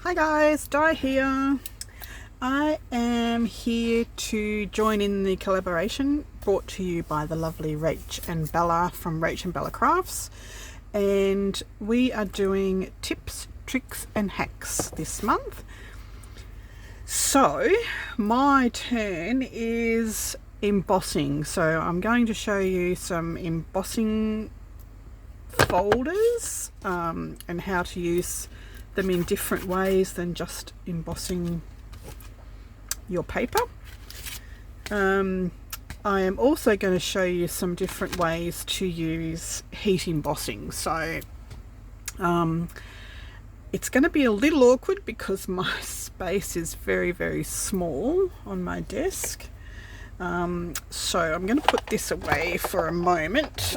Hi guys, Di here. I am here to join in the collaboration brought to you by the lovely RachandBella from RachandBella Crafts, and we are doing tips, tricks and hacks this month. So my turn is embossing, so I'm going to show you some embossing folders and how to use them in different ways than just embossing your paper. I am also going to show you some different ways to use heat embossing. So it's going to be a little awkward because my space is very small on my desk. So I'm going to put this away for a moment.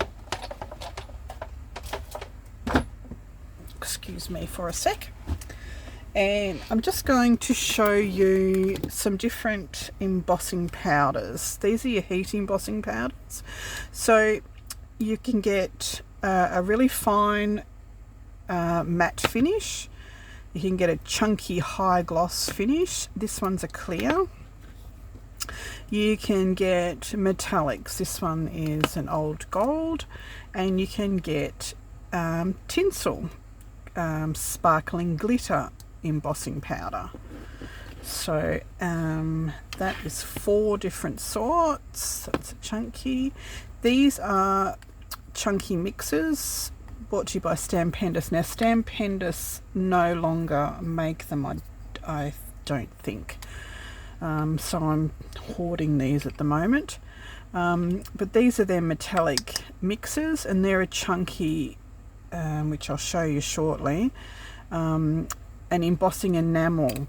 Excuse me for a sec, and I'm just going to show you some different embossing powders. These are your heat embossing powders, so you can get a really fine matte finish, you can get a chunky high gloss finish. This one's a clear. You can get metallics. This one is an old gold, and you can get tinsel, sparkling glitter embossing powder. So that is 4 different sorts. That's a chunky. These are chunky mixes brought to you by Stampendous. Now Stampendous no longer make them, I don't think, so I'm hoarding these at the moment, but these are their metallic mixes, and they're a chunky, which I'll show you shortly, an embossing enamel,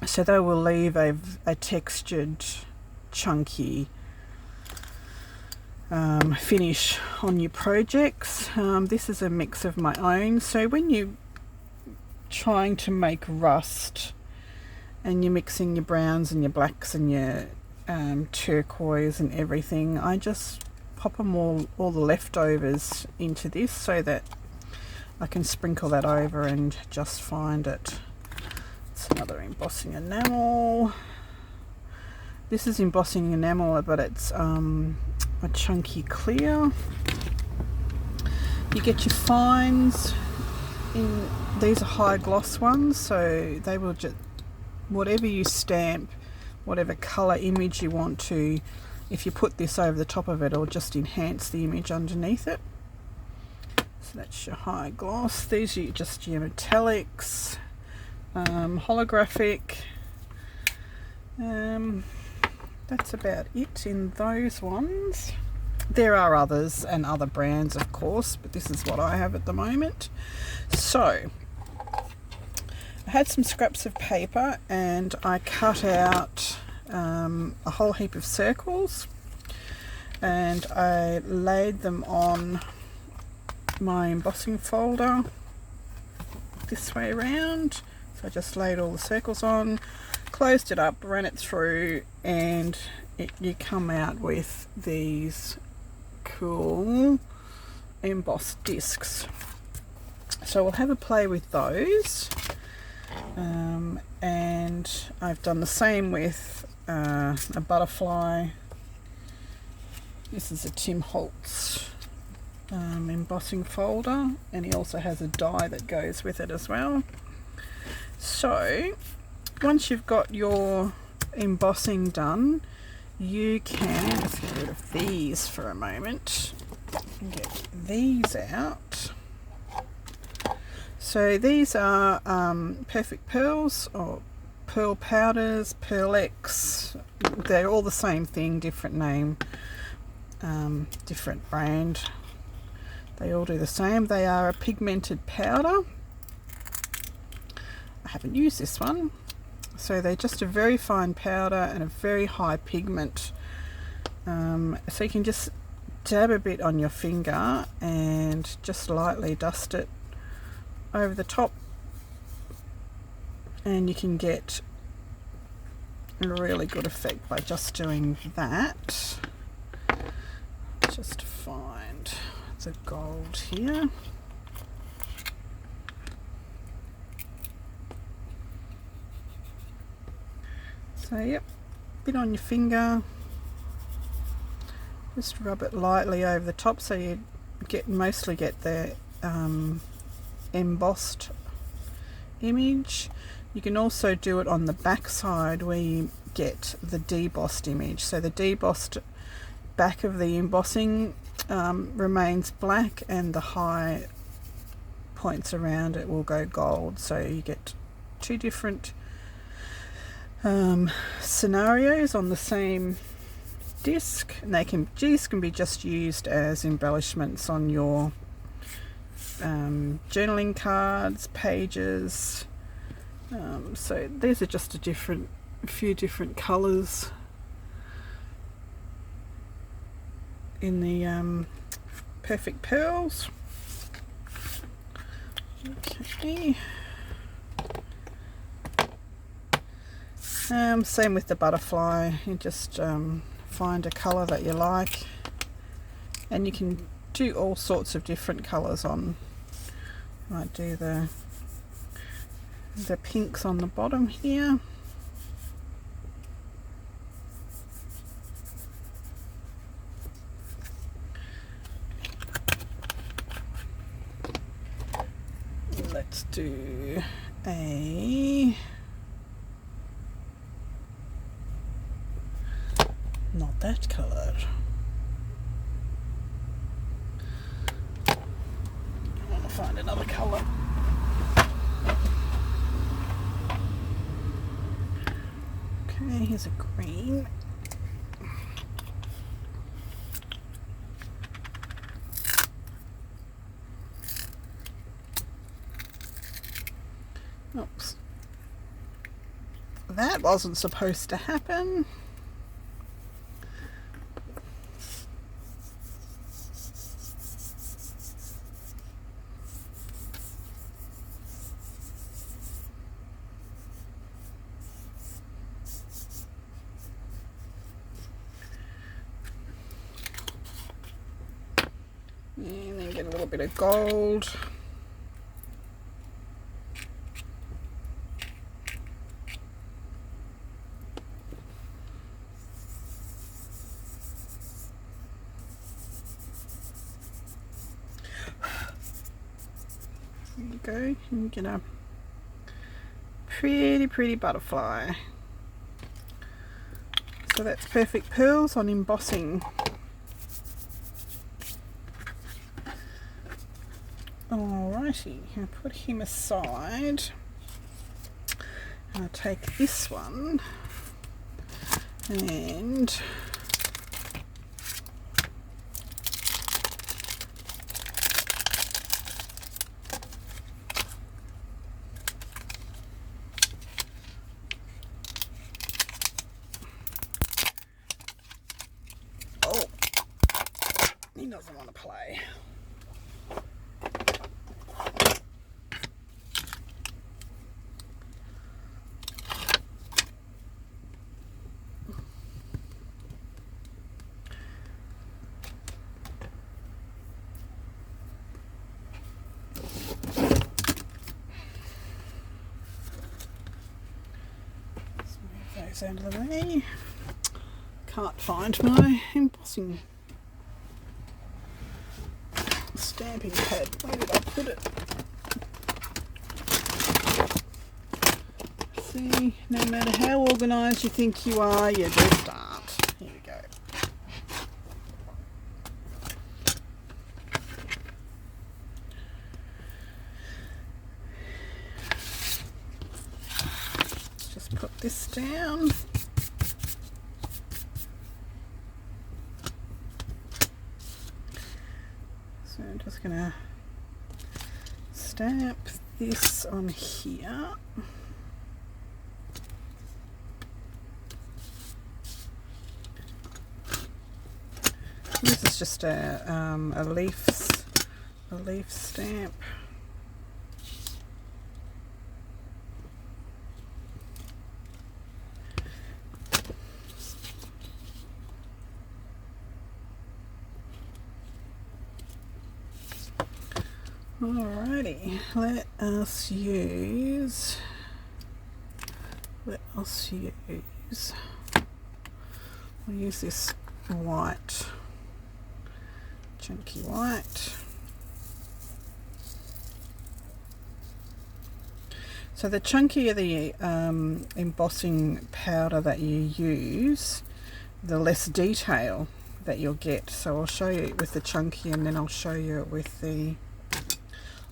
so they will leave a textured chunky finish on your projects. This is a mix of my own, so when you're trying to make rust and you're mixing your browns and your blacks and your turquoise and everything, I just pop them all the leftovers into this so that I can sprinkle that over and just find it. It's another embossing enamel. This is embossing enamel, but it's a chunky clear. You get your fines in these are high gloss ones, so they will just, whatever you stamp, whatever color image you want to, if you put this over the top of it, it'll just enhance the image underneath it. So that's your high gloss. These are just your metallics, holographic. That's about it in those ones. There are others and other brands, of course, but this is what I have at the moment. So I had some scraps of paper and I cut out a whole heap of circles, and I laid them on my embossing folder this way around. So I just laid all the circles on, closed it up, ran it through, and you come out with these cool embossed discs. So we'll have a play with those, and I've done the same with a butterfly. This is a Tim Holtz embossing folder, and he also has a die that goes with it as well. So once you've got your embossing done, you can, let's get rid of these for a moment and get these out. So these are perfect pearls, or pearl powders, Pearl X. They're all the same thing, different name, different brand. They all do the same. They are a pigmented powder. I haven't used this one. So they're just a very fine powder and a very high pigment. So you can just dab a bit on your finger and just lightly dust it over the top, and you can get a really good effect by just doing that. Just find the gold here. So yep, bit on your finger, just rub it lightly over the top so you mostly get the embossed image. You can also do it on the back side where you get the debossed image. So the debossed back of the embossing remains black and the high points around it will go gold. So you get two different scenarios on the same disc, and these can be just used as embellishments on your journaling cards, pages. So these are just a few different colours in the Perfect Pearls. Okay. Same with the butterfly. You just find a colour that you like, and you can do all sorts of different colours on. Might do the pinks on the bottom here. Let's do not that colour. I want to find another colour. Okay, here's a green. Oops. That wasn't supposed to happen. And then get a little bit of gold. There you go, and you get a pretty butterfly. So that's Perfect Pearls on embossing. Alrighty, I'll put him aside. I'll take this one and oh, he doesn't want to play. Out of the way. Can't find my embossing stamping pad. Where did I put it? See, no matter how organised you think you are, you just aren't. Here we go. Just put this down. So I'm just going to stamp this on here. This is just a leaf stamp. Alrighty, let us use use. I'll use this white, chunky white. So the chunkier the embossing powder that you use, the less detail that you'll get. So I'll show you it with the chunky, and then I'll show you it with the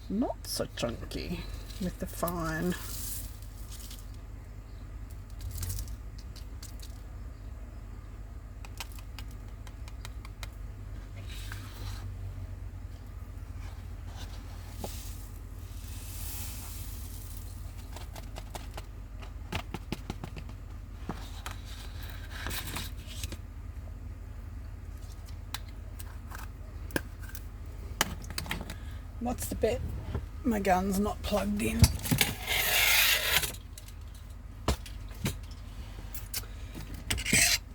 not so chunky, with the fine. What's the bet? My gun's not plugged in.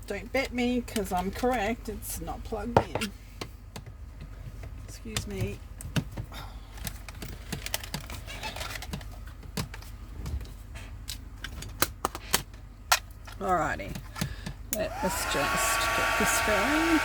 Don't bet me, because I'm correct, it's not plugged in. Excuse me. Alrighty, let's just get this going.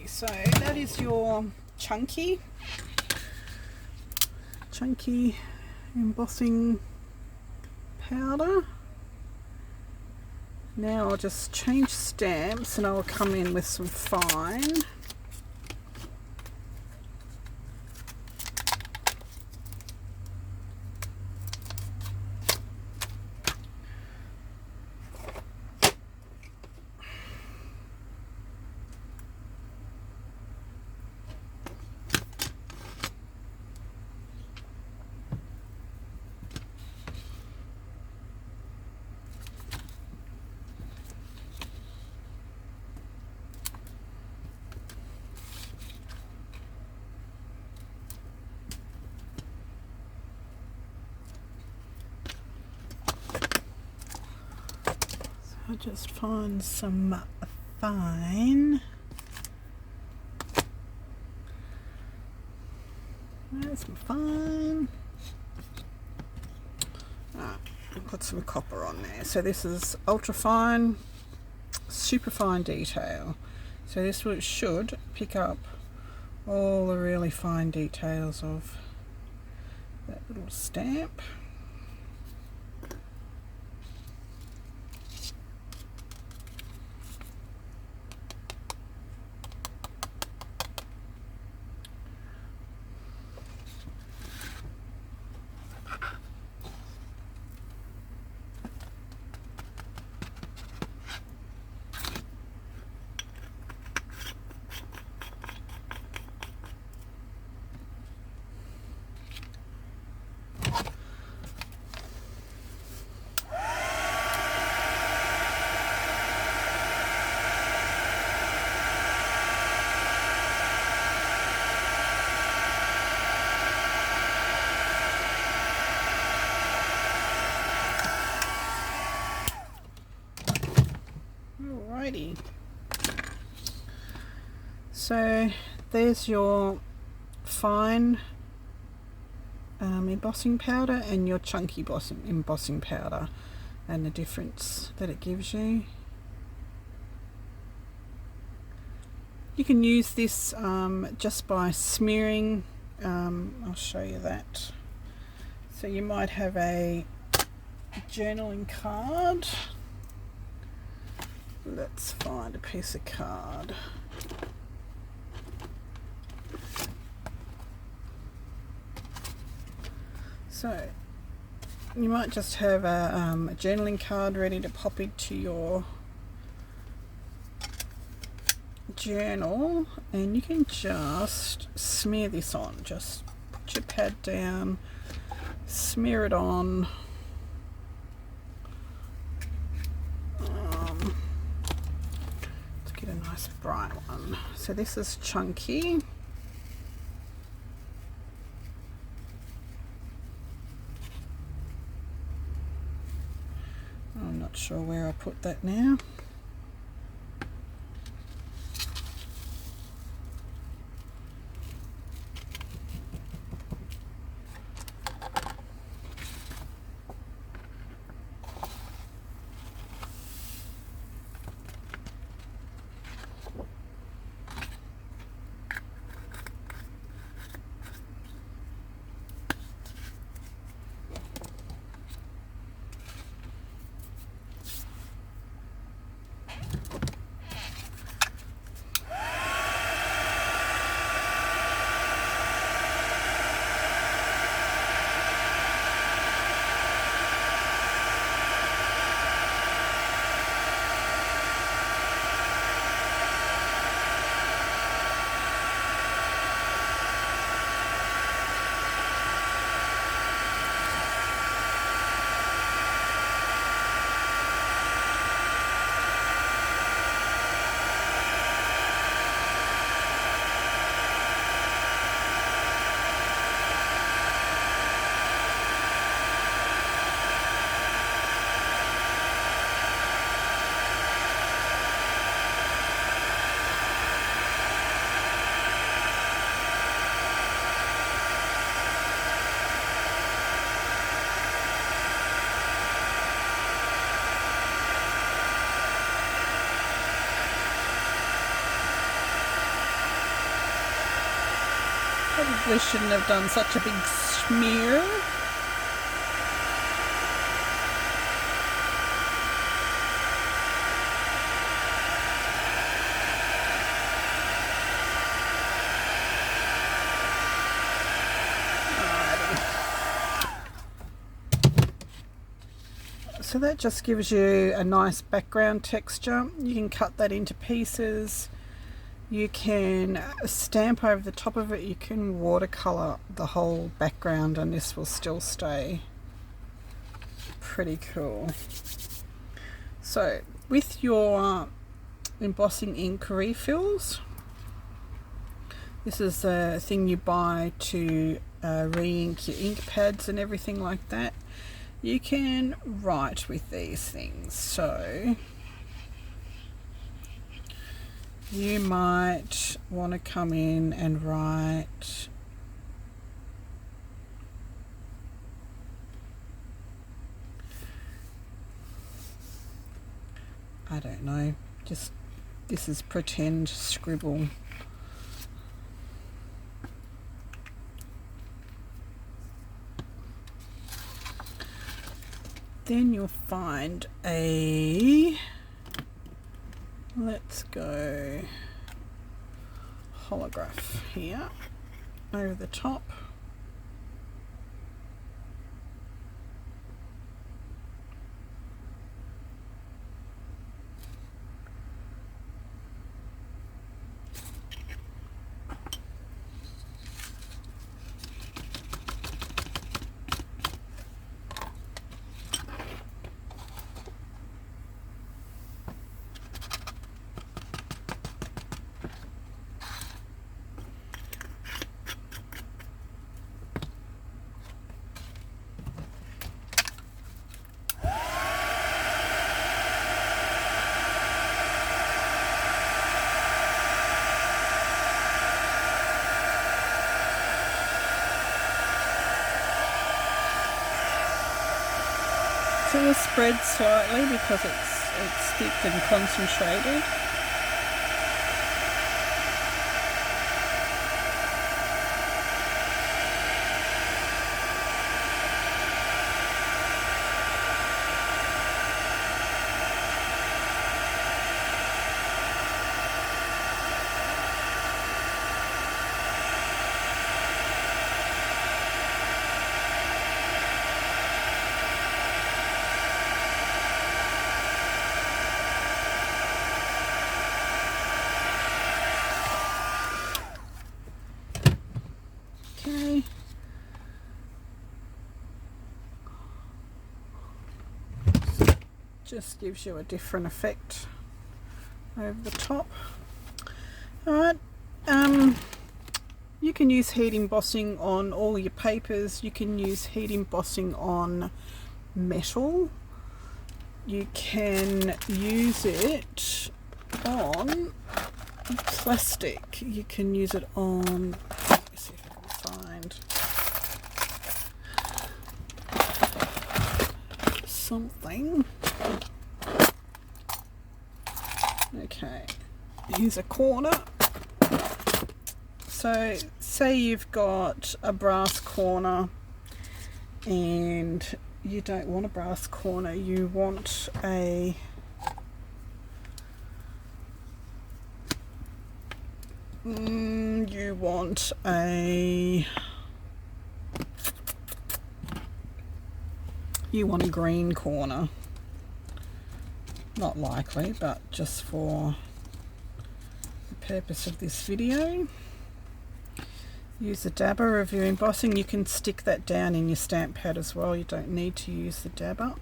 So that is your chunky embossing powder. Now I'll just change stamps and I'll come in with some fine. I'll just find some fine. There's some fine. I'll put some copper on there. So this is ultra fine, super fine detail. So this should pick up all the really fine details of that little stamp. So there's your fine embossing powder and your chunky embossing powder, and the difference that it gives you. You can use this just by smearing. I'll show you that. So you might have a journaling card. Let's find a piece of card. So you might just have a journaling card ready to pop into your journal, and you can just smear this on. Just put your pad down, smear it on. Let's get a nice bright one. So this is chunky. I'm not sure where I put that now. Probably shouldn't have done such a big smear. So that just gives you a nice background texture. You can cut that into pieces. You can stamp over the top of it. You can watercolor the whole background and this will still stay pretty cool. So with your embossing ink refills, this is the thing you buy to re-ink your ink pads and everything like that. You can write with these things. So you might want to come in and write I don't know, just this is pretend scribble. Then you'll find a, let's go holograph here over the top. So it will spread slightly because it's thick and concentrated. Okay. Just gives you a different effect over the top. Alright, you can use heat embossing on all your papers. You can use heat embossing on metal. You can use it on plastic. You can use it on, let me see if I can find something. Okay, here's a corner. So say you've got a brass corner and you don't want a brass corner, you want a green corner. Not likely, but just for the purpose of this video. Use the dabber of your embossing. You can stick that down in your stamp pad as well. You don't need to use the dabber,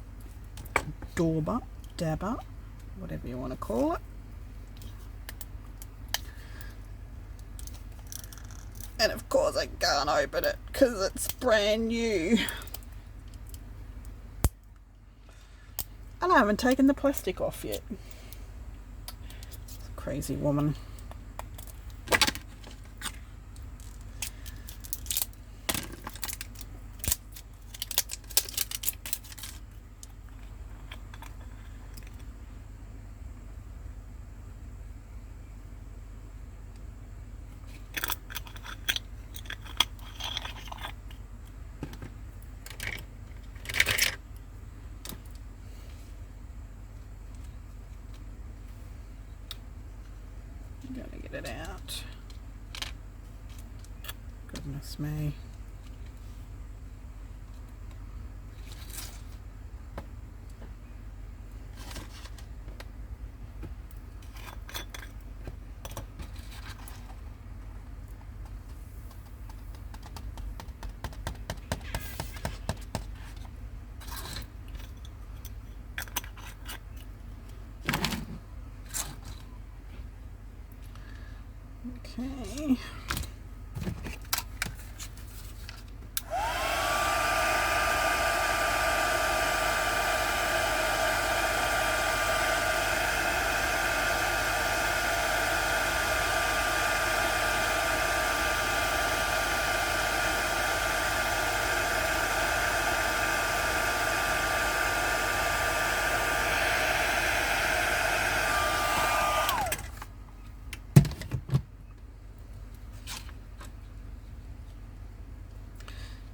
dabber, whatever you want to call it. And of course I can't open it because it's brand new. And I haven't taken the plastic off yet. It's a crazy woman. I'm gonna get it out. Goodness me. Okay.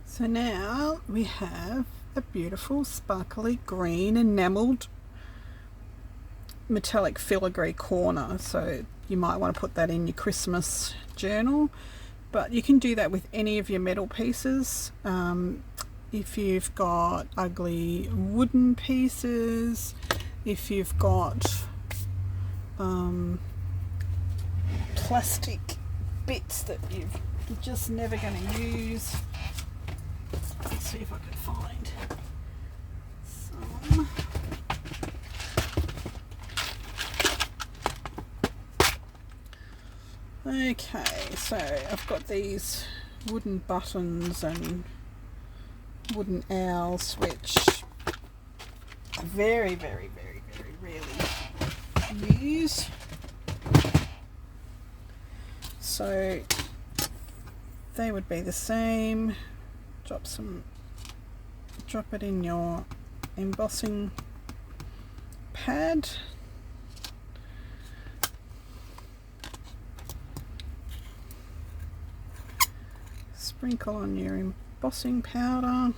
So now we have a beautiful sparkly green enamelled metallic filigree corner. So you might want to put that in your Christmas journal, but you can do that with any of your metal pieces. If you've got ugly wooden pieces, if you've got plastic bits that you're just never going to use. Let's see if I can find some. Okay, so I've got these wooden buttons and wooden owls, which I very, very, very, very rarely use. So they would be the same. Drop it in your embossing pad. Sprinkle on your embossing powder.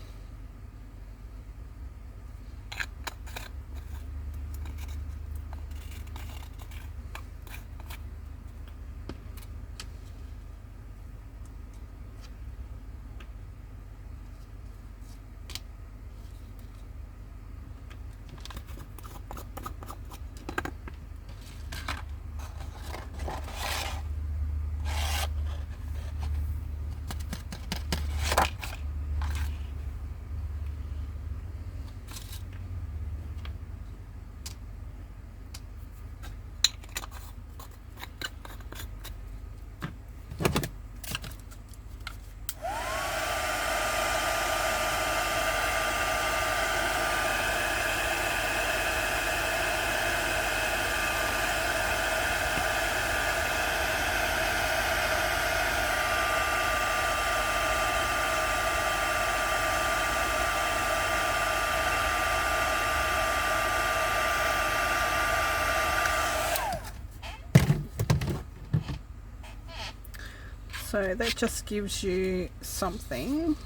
So that just gives you something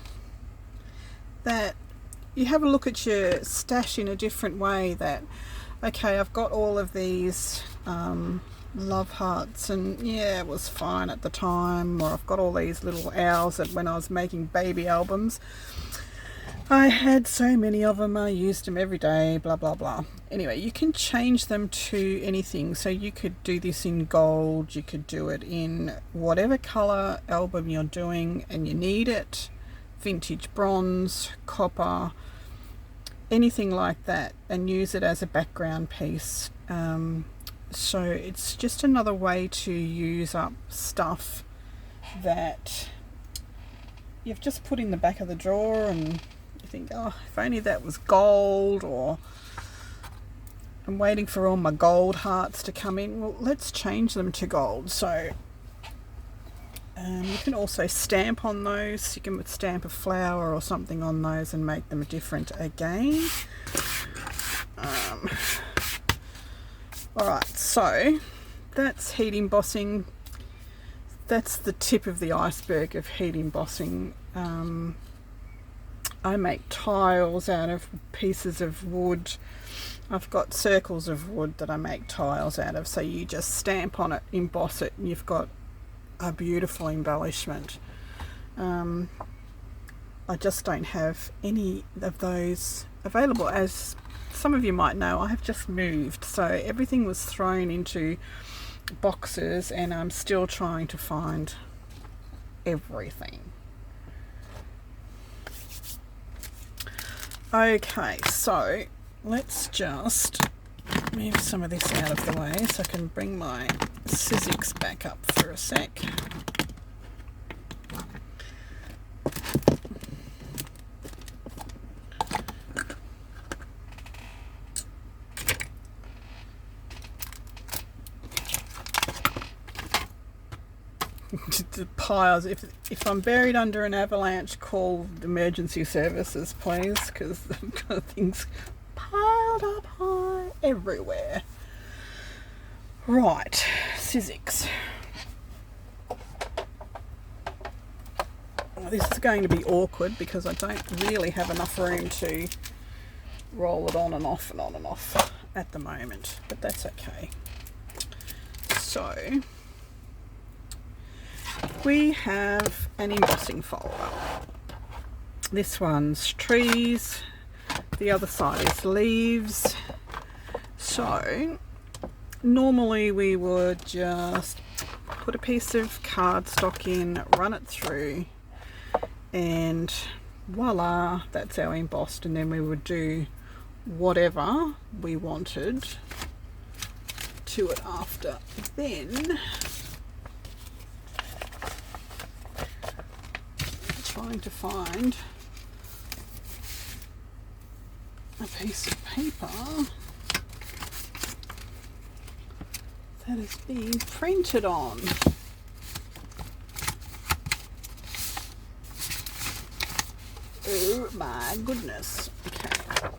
that you have a look at your stash in a different way, that okay, I've got all of these love hearts, and yeah, it was fine at the time, or I've got all these little owls that when I was making baby albums I had so many of them, I used them every day, blah blah blah. Anyway, you can change them to anything. So you could do this in gold, you could do it in whatever colour album you're doing and you need it, vintage bronze, copper, anything like that, and use it as a background piece. So it's just another way to use up stuff that you've just put in the back of the drawer and you think, oh, if only that was gold, or I'm waiting for all my gold hearts to come in. Well, let's change them to gold. So you can also stamp on those. You can stamp a flower or something on those and make them different again. Alright, so that's heat embossing. That's the tip of the iceberg of heat embossing. I make tiles out of pieces of wood. I've got circles of wood that I make tiles out of, so you just stamp on it, emboss it, and you've got a beautiful embellishment. I just don't have any of those available. As some of you might know, I have just moved, so everything was thrown into boxes and I'm still trying to find everything. Okay, so let's just move some of this out of the way so I can bring my scissors back up for a sec. The piles. If I'm buried under an avalanche, call emergency services, please, because I've got things piled up high everywhere. Right, scissors. Well, this is going to be awkward because I don't really have enough room to roll it on and off and on and off at the moment, but that's okay. So we have an embossing folder. This one's trees, the other side is leaves. So normally we would just put a piece of cardstock in, run it through, and voila, that's our embossed, and then we would do whatever we wanted to it after. Then trying to find a piece of paper that is being printed on. Oh my goodness. Okay,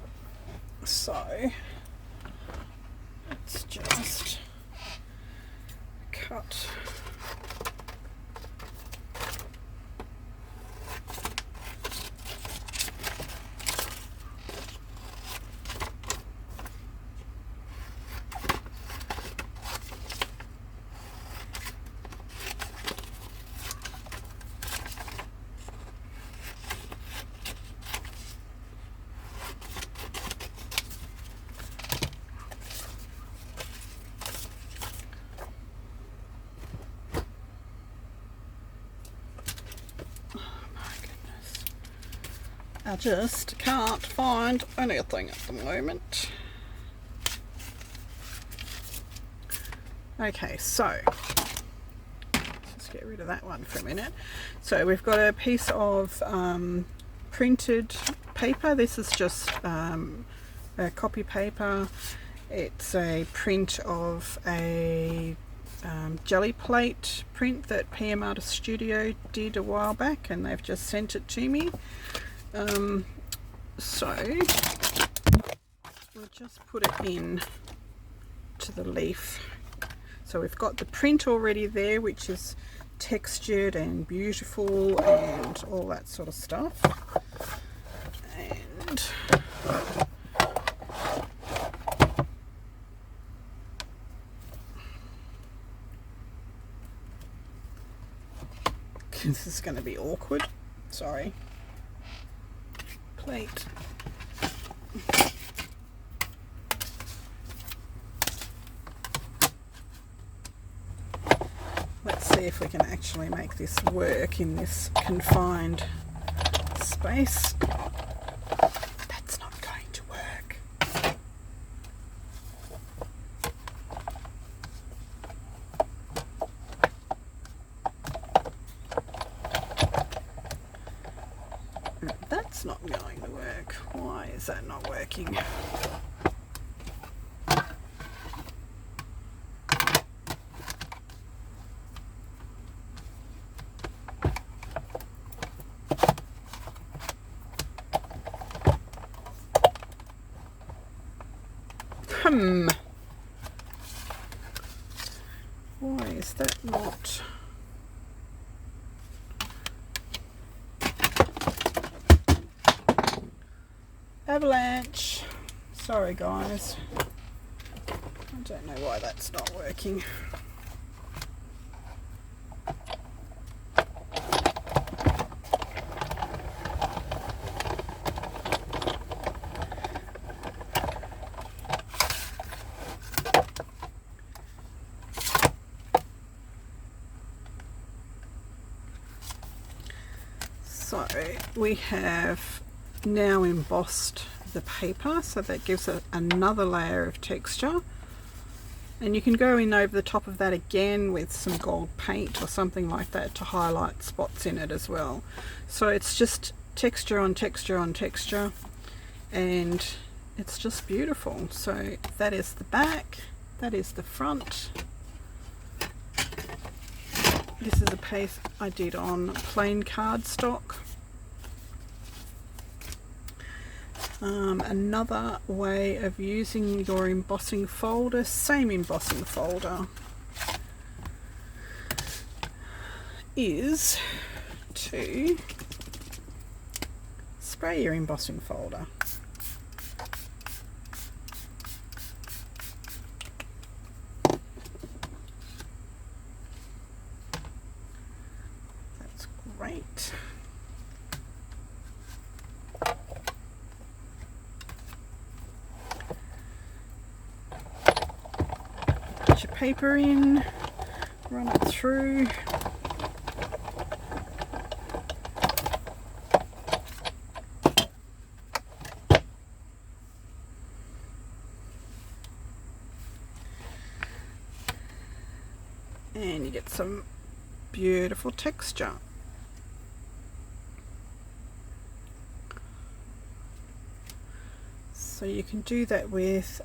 so let's just cut . I just can't find anything at the moment. Okay, so let's get rid of that one for a minute. So we've got a piece of printed paper. This is just a copy paper. It's a print of a jelly plate print that PM Artist Studio did a while back, and they've just sent it to me. So we'll just put it in to the leaf. So we've got the print already there, which is textured and beautiful and all that sort of stuff. And this is going to be awkward. Sorry. Plate. Let's see if we can actually make this work in this confined space. That's not going to work. That's not going to work. Why is that not working? Why is that not? Avalanche. Sorry guys. I don't know why that's not working. So we have now embossed the paper, so that gives it another layer of texture, and you can go in over the top of that again with some gold paint or something like that to highlight spots in it as well. So it's just texture on texture on texture, and it's just beautiful. So that is the back, that is the front. This is a piece I did on plain cardstock. Another way of using your embossing folder, same embossing folder, is to spray your embossing folder. That's great. Put your paper in, run it through. And you get some beautiful texture. So you can do that with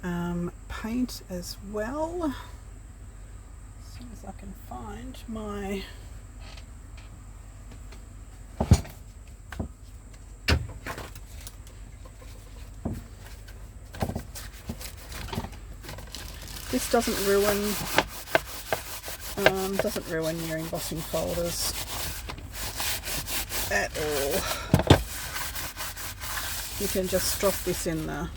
paint as well. As soon as I can find my this doesn't ruin your embossing folders at all. You can just drop this in the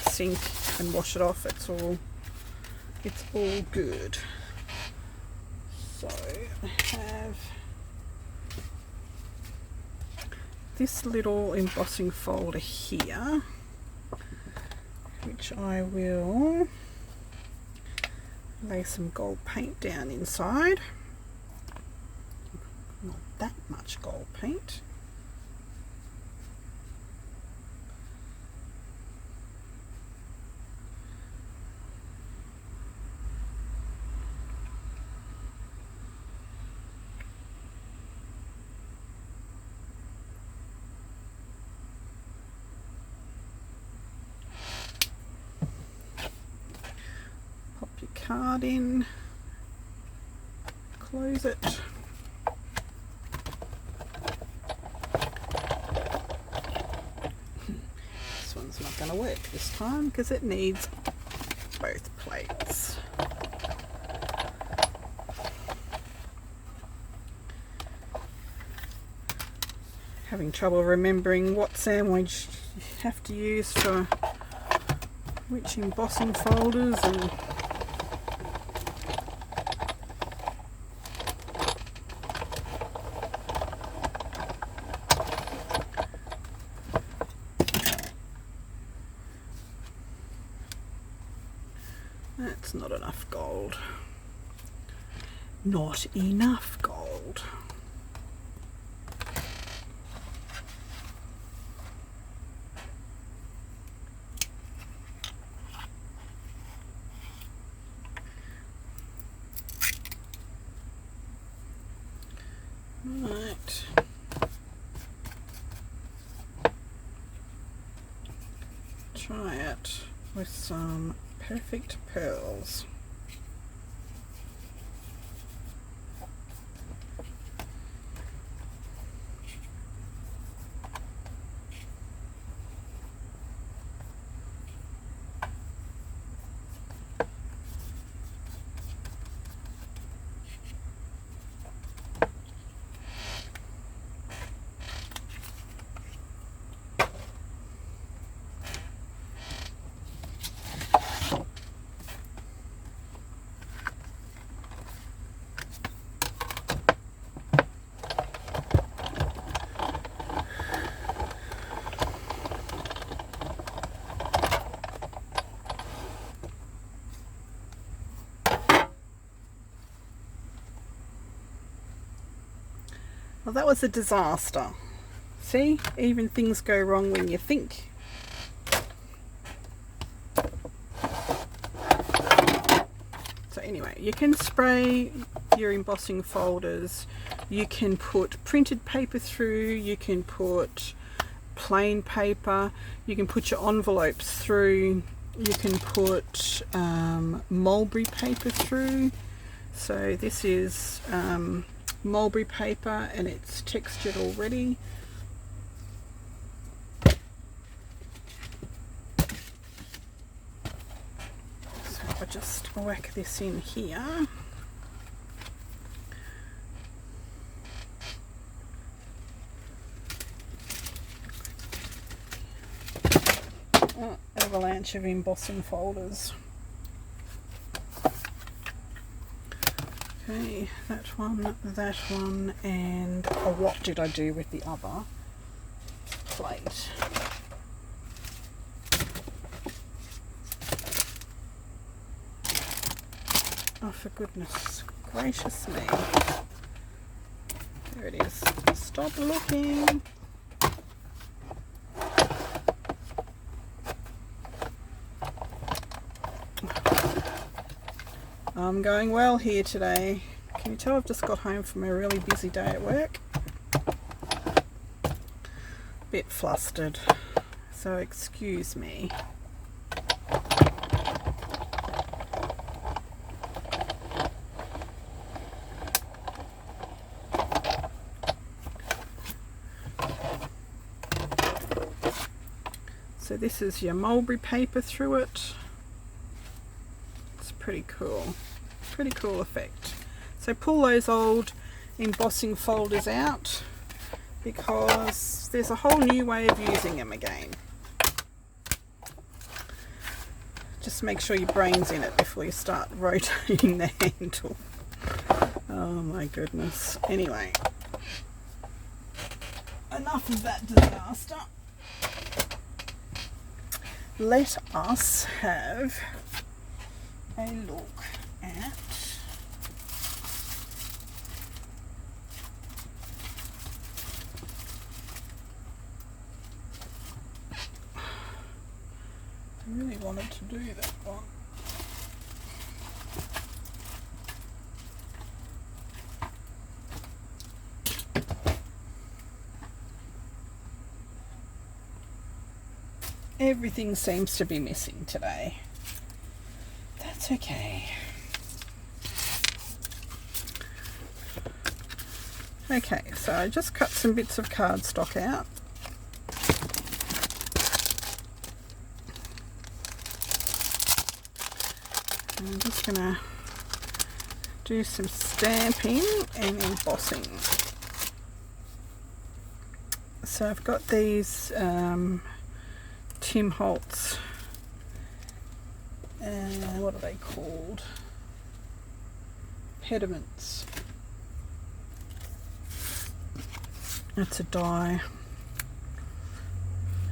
sink and wash it off. It's all good. So I have this little embossing folder here, which I will lay some gold paint down inside. Not that much gold paint. Card in, close it. This one's not going to work this time because it needs both plates. Having trouble remembering what sandwich you have to use for which embossing folders, and that's not enough gold. Not enough gold. Right. Try it with some perfect pearls. Well, that was a disaster. See, even things go wrong when you think. So anyway, you can spray your embossing folders, you can put printed paper through, you can put plain paper, you can put your envelopes through, you can put mulberry paper through. So this is mulberry paper and it's textured already. So I just whack this in here. Oh, avalanche of embossing folders. Okay, that one, and what did I do with the other plate? Oh, for goodness gracious me. There it is. Stop looking. I'm going well here today. Can you tell I've just got home from a really busy day at work? Bit flustered, so excuse me. So this is your mulberry paper through it. It's pretty cool. Pretty cool effect. So pull those old embossing folders out because there's a whole new way of using them again. Just make sure your brain's in it before you start rotating the handle. Oh my goodness. Anyway, enough of that disaster. Let us have a look at I really wanted to do that one. Everything seems to be missing today. That's okay. Okay, so I just cut some bits of cardstock out. I'm just going to do some stamping and embossing. So I've got these Tim Holtz, what are they called? Pediments. That's a die.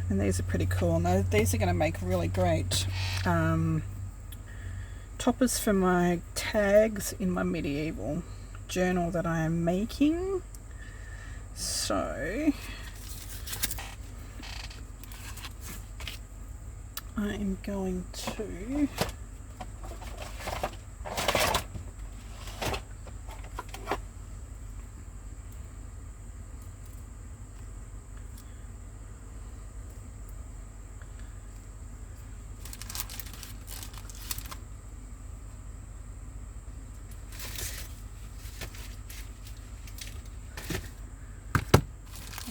And these are pretty cool. Now, these are going to make really great toppers for my tags in my medieval journal that I am making. So I am going to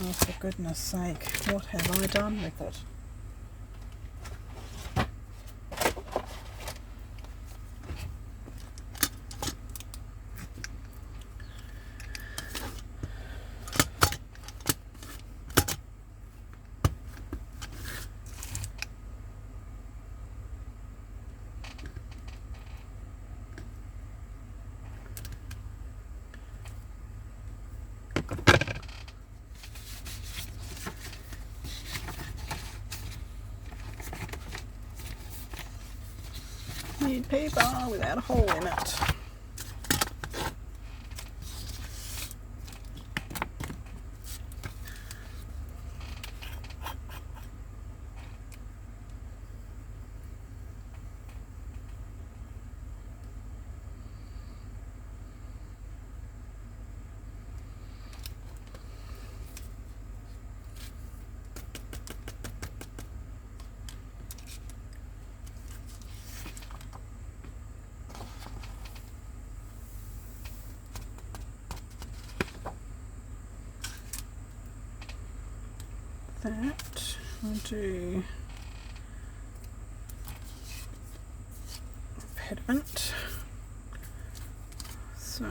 oh, for goodness sake, what have I done with it? Need paper without a hole in it. That I'll do pediment. So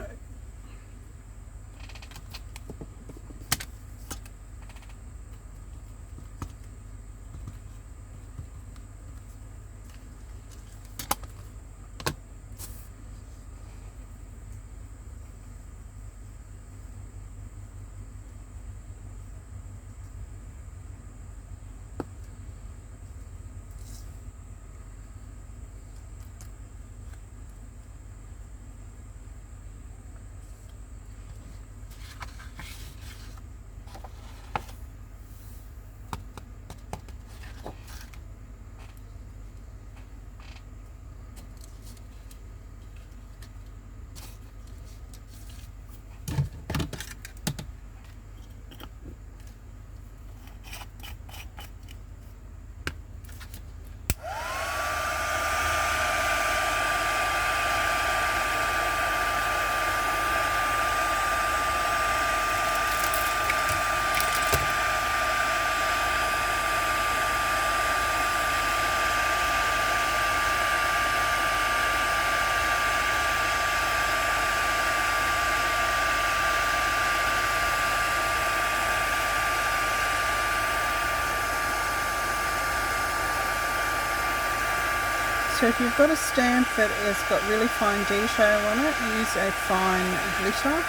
So if you've got a stamp that has got really fine detail on it, use a fine glitter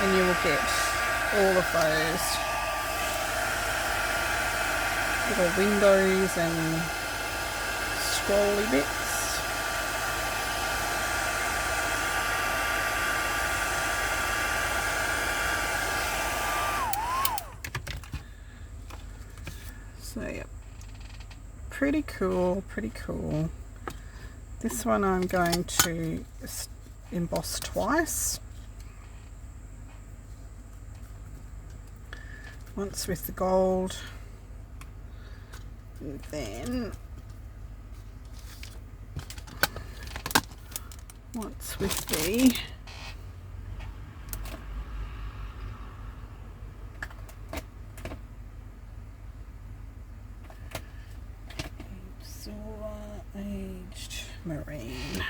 and you will get all of those little windows and scrolly bits. So yeah, pretty cool, pretty cool. This one I'm going to emboss twice. Once with the gold, and then once with the aged marine.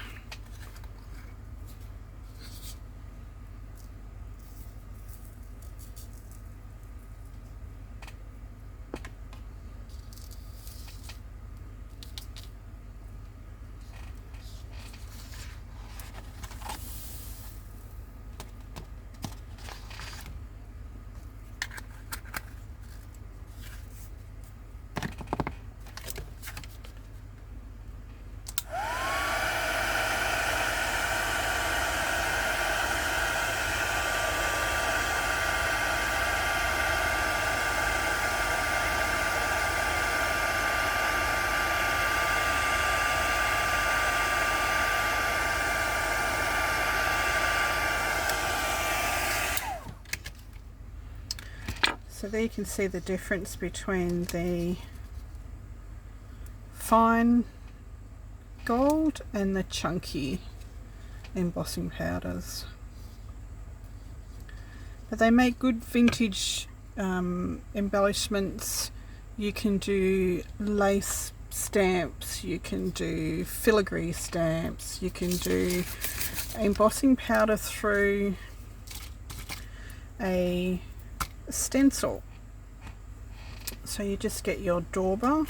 So there you can see the difference between the fine gold and the chunky embossing powders. But they make good vintage embellishments. You can do lace stamps, you can do filigree stamps, you can do embossing powder through a stencil. So you just get your dauber,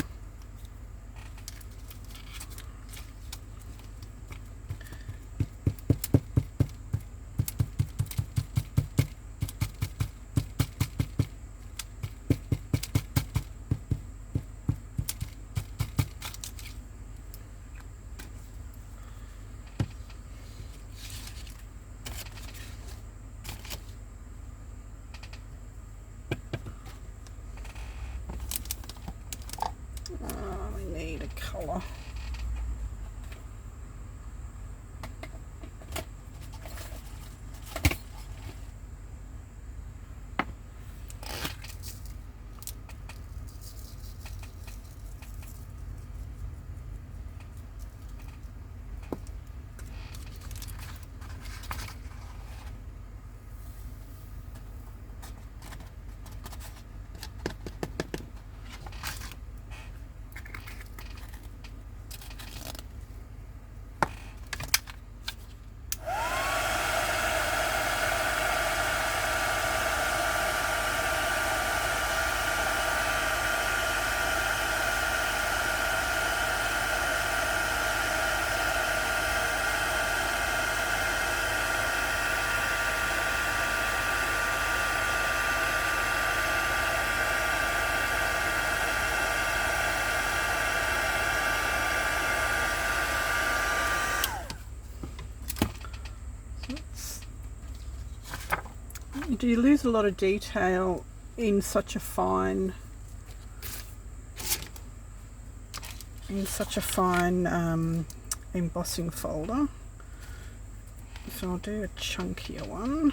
colour. You lose a lot of detail in such a fine embossing folder. So I'll do a chunkier one.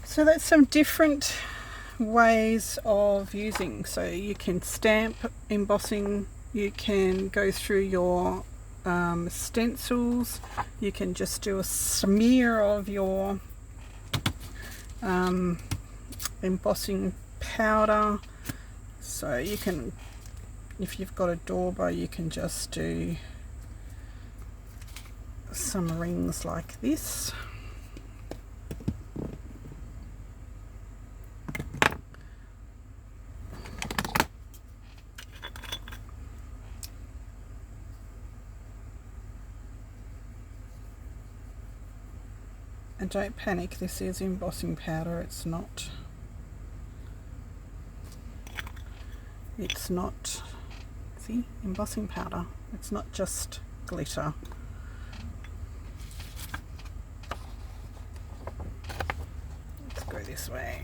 So that's some different ways of using. So you can stamp embossing, you can go through your stencils, you can just do a smear of your embossing powder. So you can, if you've got a dauber, you can just do some rings like this. And don't panic, this is embossing powder, it's not see, embossing powder, it's not just glitter. this way.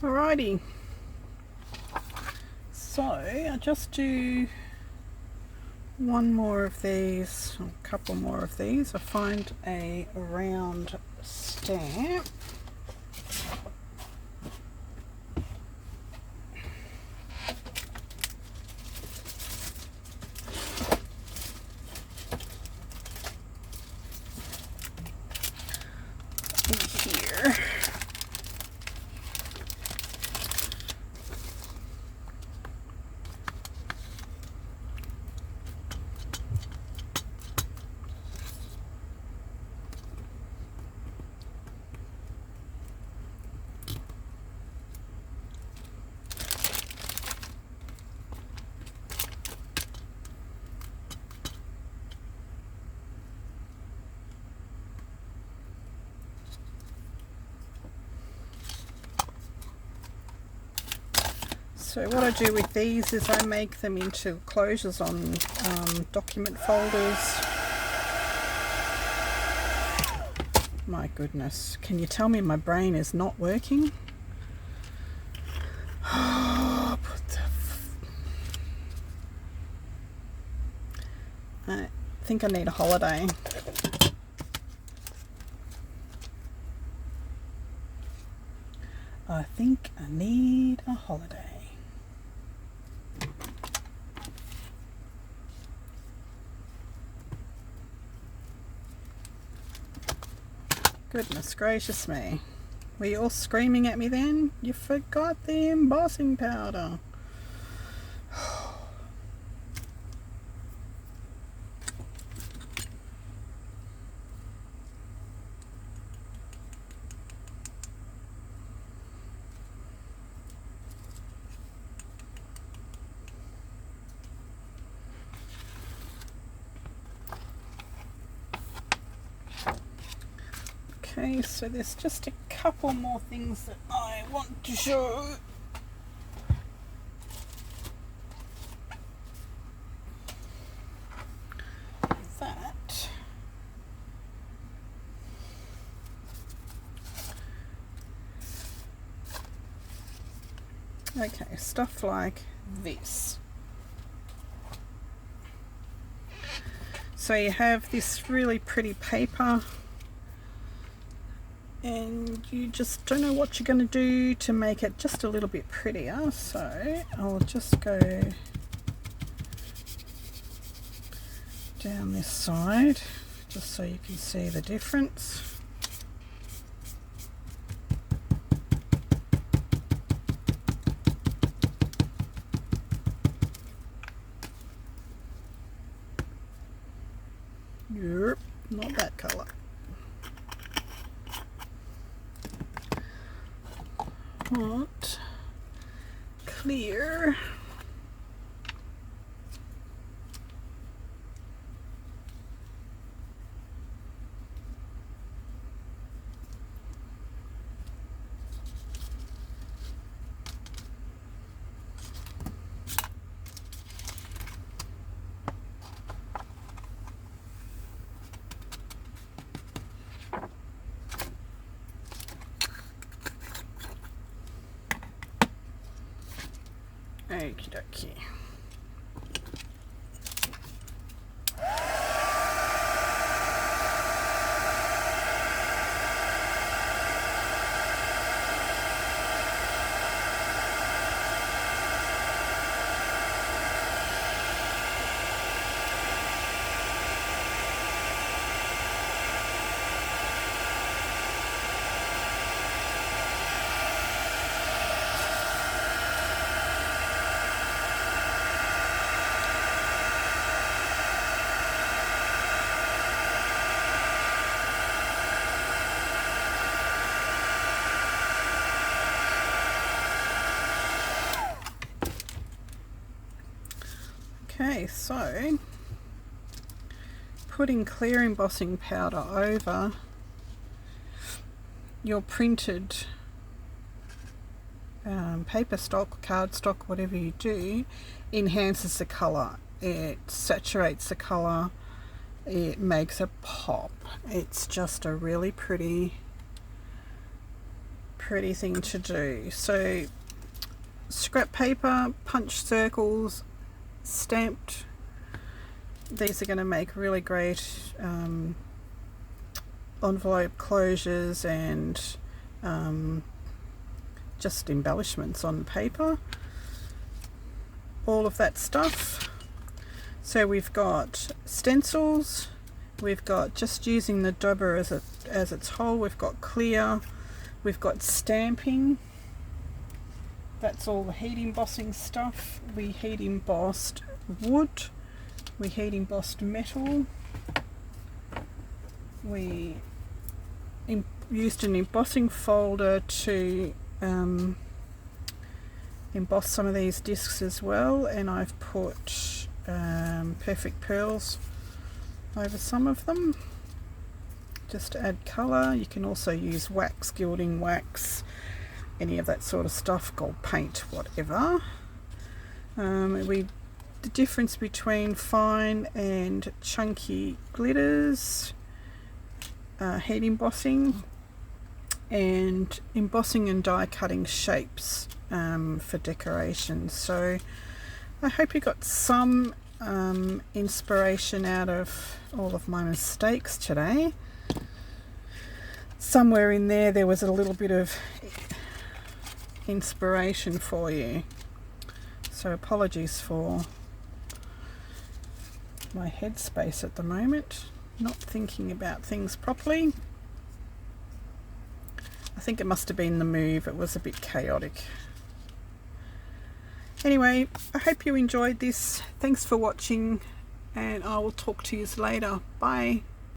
Alrighty, so I'll just do one more of these, a couple more of these. I find a round stamp. Here. So what I do with these is I make them into closures on document folders. My goodness, can you tell me my brain is not working? I think I need a holiday. I think I need a holiday. Goodness gracious me. Were you all screaming at me then? You forgot the embossing powder. Okay, so there's just a couple more things that I want to show. That. Okay, stuff like this. So you have this really pretty paper, and you just don't know what you're going to do to make it just a little bit prettier. So I'll just go down this side just so you can see the difference. Yep, not that colour. Hot, clear. Okie dokie. Okay, so putting clear embossing powder over your printed paper stock, card stock, whatever you do, enhances the colour. It saturates the colour. It makes a pop. It's just a really pretty thing to do. So scrap paper, punch circles, stamped. These are going to make really great envelope closures and just embellishments on paper, all of that stuff. So we've got stencils, we've got just using the dobber as its whole, we've got clear, we've got stamping. That's all the heat embossing stuff. We heat embossed wood, we heat embossed metal, we used an embossing folder to emboss some of these discs as well, and I've put perfect pearls over some of them just to add colour. You can also use wax, gilding wax, any of that sort of stuff, gold paint, whatever. The difference between fine and chunky glitters, heat embossing, and embossing and die cutting shapes for decoration. So I hope you got some inspiration out of all of my mistakes today. Somewhere in there was a little bit of inspiration for you. So apologies for my headspace at the moment, not thinking about things properly. I think it must have been the move, it was a bit chaotic. Anyway, I hope you enjoyed this. Thanks for watching, and I will talk to you later. Bye.